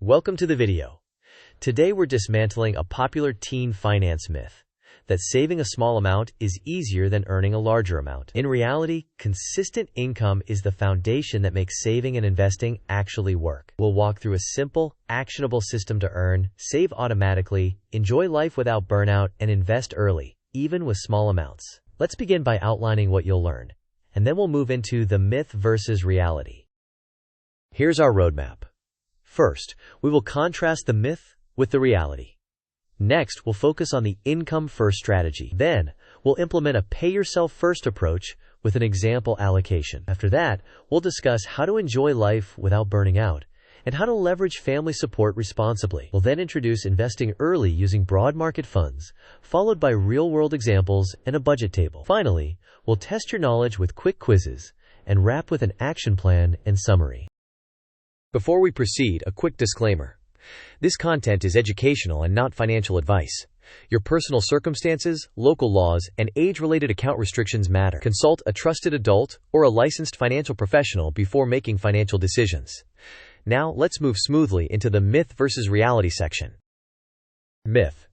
Welcome to the video. Today we're dismantling a popular teen finance myth that saving a small amount is easier than earning a larger amount. In reality, consistent income is the foundation that makes saving and investing actually work. We'll walk through a simple, actionable system to earn, save automatically, enjoy life without burnout, and invest early, even with small amounts. Let's begin by outlining what you'll learn, and then we'll move into the myth versus reality. Here's our roadmap. First, we will contrast the myth with the reality. Next, we'll focus on the income-first strategy. Then, we'll implement a pay-yourself-first approach with an example allocation. After that, we'll discuss how to enjoy life without burning out and how to leverage family support responsibly. We'll then introduce investing early using broad market funds, followed by real-world examples and a budget table. Finally, we'll test your knowledge with quick quizzes and wrap with an action plan and summary. Before we proceed, a quick disclaimer. This content is educational and not financial advice. Your personal circumstances, local laws, and age-related account restrictions matter. Consult a trusted adult or a licensed financial professional before making financial decisions. Now, let's move smoothly into the myth versus reality section. Myth: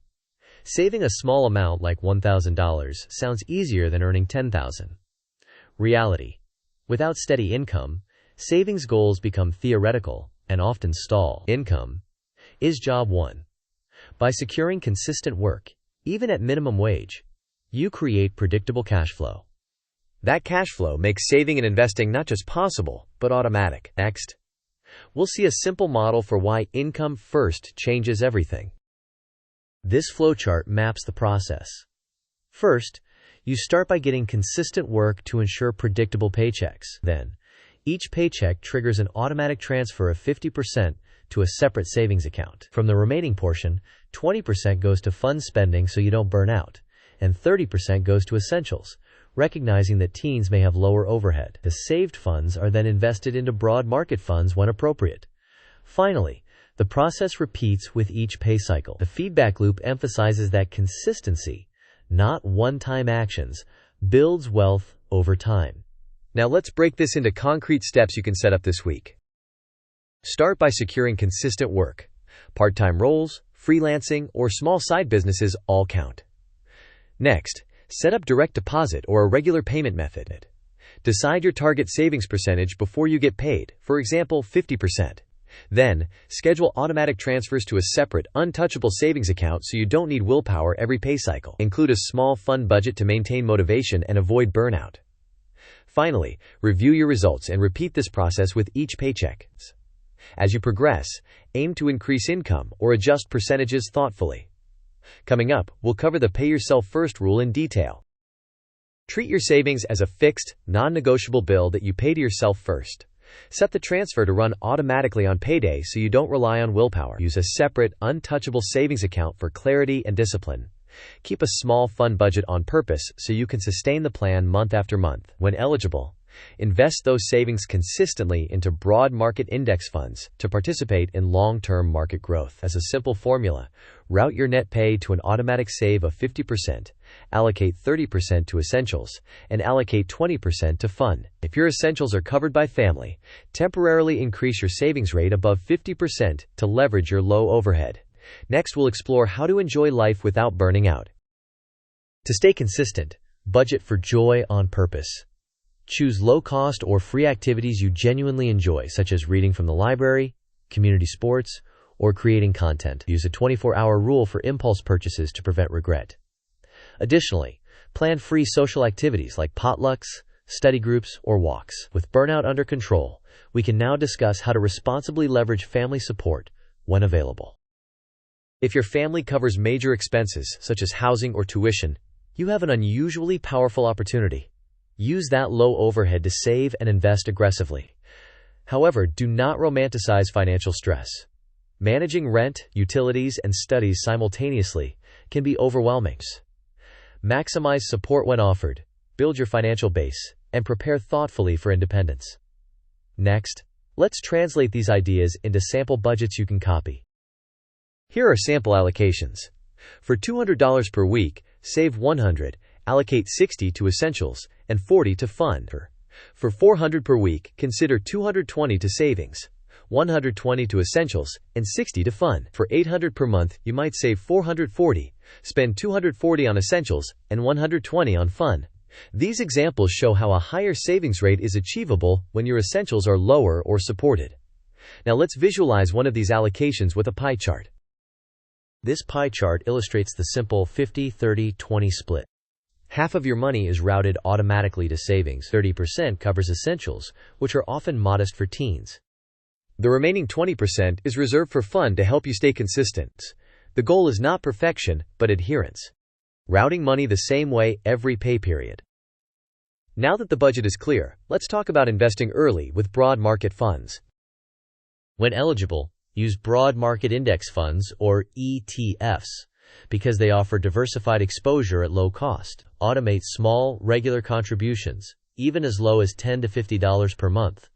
saving a small amount like $1,000 sounds easier than earning $10,000. Reality: without steady income, savings goals become theoretical and often stall. Income is job one. By securing consistent work, even at minimum wage, you create predictable cash flow. That cash flow makes saving and investing not just possible, but automatic. Next, we'll see a simple model for why income first changes everything. This flowchart maps the process. First, you start by getting consistent work to ensure predictable paychecks. Then, each paycheck triggers an automatic transfer of 50% to a separate savings account. From the remaining portion, 20% goes to fund spending so you don't burn out, and 30% goes to essentials, recognizing that teens may have lower overhead. The saved funds are then invested into broad market funds when appropriate. Finally, the process repeats with each pay cycle. The feedback loop emphasizes that consistency, not one-time actions, builds wealth over time. Now let's break this into concrete steps you can set up this week. Start by securing consistent work. Part-time roles, freelancing, or small side businesses all count. Next, set up direct deposit or a regular payment method. Decide your target savings percentage before you get paid, for example, 50%. Then, schedule automatic transfers to a separate, untouchable savings account so you don't need willpower every pay cycle. Include a small fund budget to maintain motivation and avoid burnout. Finally, review your results and repeat this process with each paycheck. As you progress, aim to increase income or adjust percentages thoughtfully. Coming up, we'll cover the pay-yourself-first rule in detail. Treat your savings as a fixed, non-negotiable bill that you pay to yourself first. Set the transfer to run automatically on payday so you don't rely on willpower. Use a separate, untouchable savings account for clarity and discipline. Keep a small fund budget on purpose so you can sustain the plan month after month. When eligible, invest those savings consistently into broad market index funds to participate in long-term market growth. As a simple formula, route your net pay to an automatic save of 50%, allocate 30% to essentials, and allocate 20% to fun. If your essentials are covered by family, temporarily increase your savings rate above 50% to leverage your low overhead. Next, we'll explore how to enjoy life without burning out. To stay consistent, budget for joy on purpose. Choose low-cost or free activities you genuinely enjoy, such as reading from the library, community sports, or creating content. Use a 24-hour rule for impulse purchases to prevent regret. Additionally, plan free social activities like potlucks, study groups, or walks. With burnout under control, we can now discuss how to responsibly leverage family support when available. If your family covers major expenses, such as housing or tuition, you have an unusually powerful opportunity. Use that low overhead to save and invest aggressively. However, do not romanticize financial stress. Managing rent, utilities, and studies simultaneously can be overwhelming. Maximize support when offered, build your financial base, and prepare thoughtfully for independence. Next, let's translate these ideas into sample budgets you can copy. Here are sample allocations. For $200 per week, save $100, allocate $60 to essentials, and $40 to fun. For $400 per week, consider $220 to savings, $120 to essentials, and $60 to fun. For $800 per month, you might save $440, spend $240 on essentials, and $120 on fun. These examples show how a higher savings rate is achievable when your essentials are lower or supported. Now let's visualize one of these allocations with a pie chart. This pie chart illustrates the simple 50-30-20 split. Half of your money is routed automatically to savings. 30% covers essentials, which are often modest for teens. The remaining 20% is reserved for fun to help you stay consistent. The goal is not perfection, but adherence. Routing money the same way every pay period. Now that the budget is clear, let's talk about investing early with broad market funds. When eligible, use broad market index funds, or ETFs, because they offer diversified exposure at low cost. Automate small, regular contributions, even as low as $10 to $50 per month.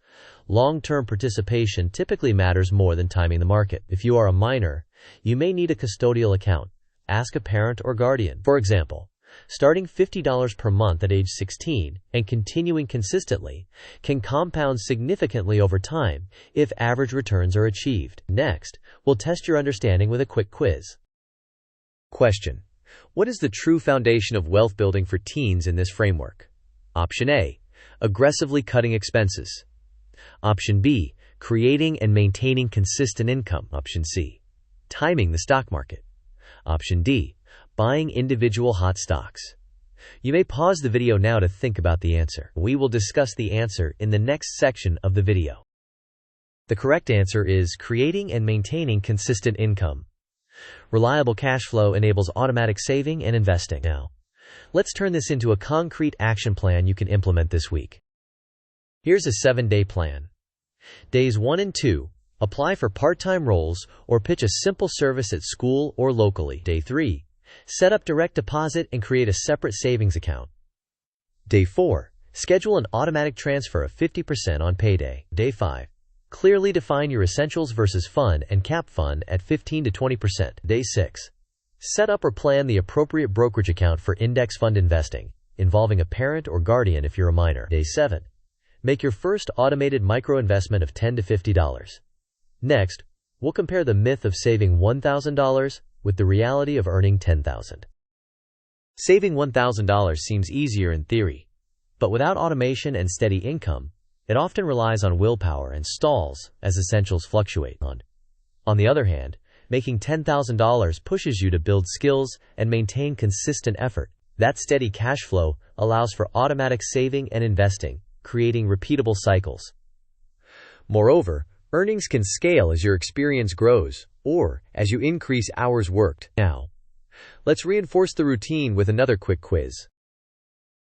Long-term participation typically matters more than timing the market. If you are a minor, you may need a custodial account. Ask a parent or guardian. For example, starting $50 per month at age 16 and continuing consistently can compound significantly over time if average returns are achieved. Next, we'll test your understanding with a quick quiz. Question: what is the true foundation of wealth building for teens in this framework? Option A: aggressively cutting expenses. Option B: creating and maintaining consistent income. Option C: timing the stock market. Option D: buying individual hot stocks. You may pause the video now to think about the answer. We will discuss the answer in the next section of the video. The correct answer is creating and maintaining consistent income. Reliable cash flow enables automatic saving and investing. Now, let's turn this into a concrete action plan you can implement this week. Here's a 7-day plan. Days 1 and 2, apply for part-time roles or pitch a simple service at school or locally. Day 3, set up direct deposit and create a separate savings account. Day 4, schedule an automatic transfer of 50% on payday. Day 5, clearly define your essentials versus fun and cap fun at 15 to 20%. Day 6, set up or plan the appropriate brokerage account for index fund investing, involving a parent or guardian if you're a minor. Day 7, make your first automated micro investment of $10 to $50. Next, we'll compare the myth of saving $1,000 with the reality of earning $10,000. Saving $1,000 seems easier in theory, but without automation and steady income, it often relies on willpower and stalls as essentials fluctuate. On the other hand, making $10,000 pushes you to build skills and maintain consistent effort. That steady cash flow allows for automatic saving and investing, creating repeatable cycles. Moreover, earnings can scale as your experience grows or as you increase hours worked. Now, let's reinforce the routine with another quick quiz.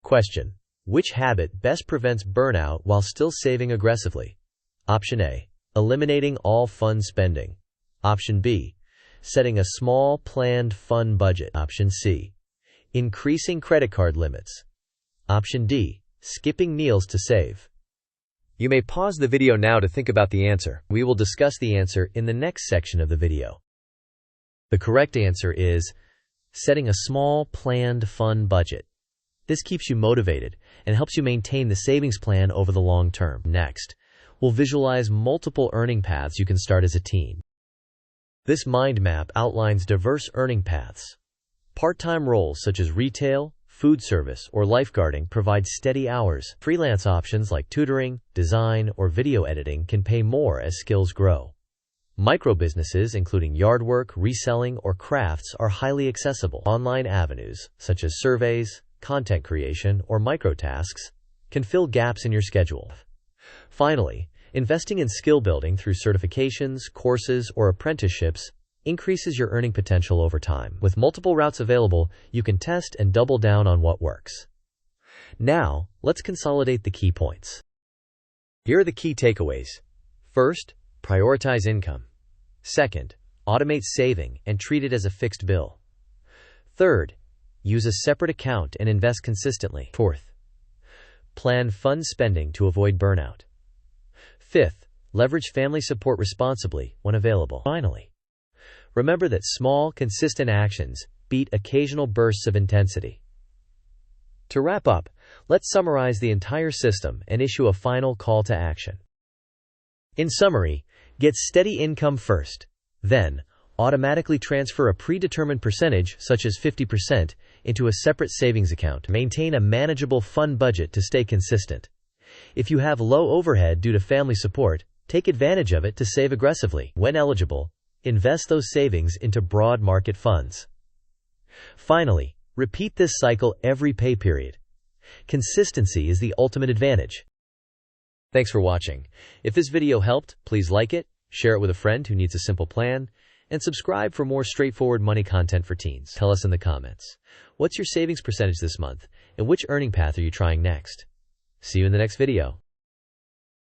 Question: which habit best prevents burnout while still saving aggressively? Option A: eliminating all fun spending. Option B: setting a small, planned fun budget. Option C: increasing credit card limits. Option D: skipping meals to save. You may pause the video now to think about the answer. We will discuss the answer in the next section of the video. The correct answer is setting a small, planned fun budget. This keeps you motivated and helps you maintain the savings plan over the long term. Next, we'll visualize multiple earning paths you can start as a teen. This mind map outlines diverse earning paths. Part-time roles such as retail, food service, or lifeguarding provide steady hours. Freelance options like tutoring, design, or video editing can pay more as skills grow. Micro-businesses, including yard work, reselling, or crafts, are highly accessible. Online avenues, such as surveys, content creation, or microtasks, can fill gaps in your schedule. Finally, investing in skill building through certifications, courses, or apprenticeships increases your earning potential over time. With multiple routes available, you can test and double down on what works. Now, let's consolidate the key points. Here are the key takeaways. First, prioritize income. Second, automate saving and treat it as a fixed bill. Third, use a separate account and invest consistently. Fourth, plan fun spending to avoid burnout. Fifth, leverage family support responsibly when available. Finally, remember that small, consistent actions beat occasional bursts of intensity. To wrap up, let's summarize the entire system and issue a final call to action. In summary, Get steady income first. Then, automatically transfer a predetermined percentage, such as 50%, into a separate savings account. Maintain a manageable fund budget to stay consistent. If you have low overhead due to family support, take advantage of it to save aggressively. When eligible, invest those savings into broad market funds. Finally, repeat this cycle every pay period. Consistency is the ultimate advantage. Thanks for watching. If this video helped, please like it, share it with a friend who needs a simple plan, and subscribe for more straightforward money content for teens. Tell us in the comments, what's your savings percentage this month, and which earning path are you trying next? See you in the next video.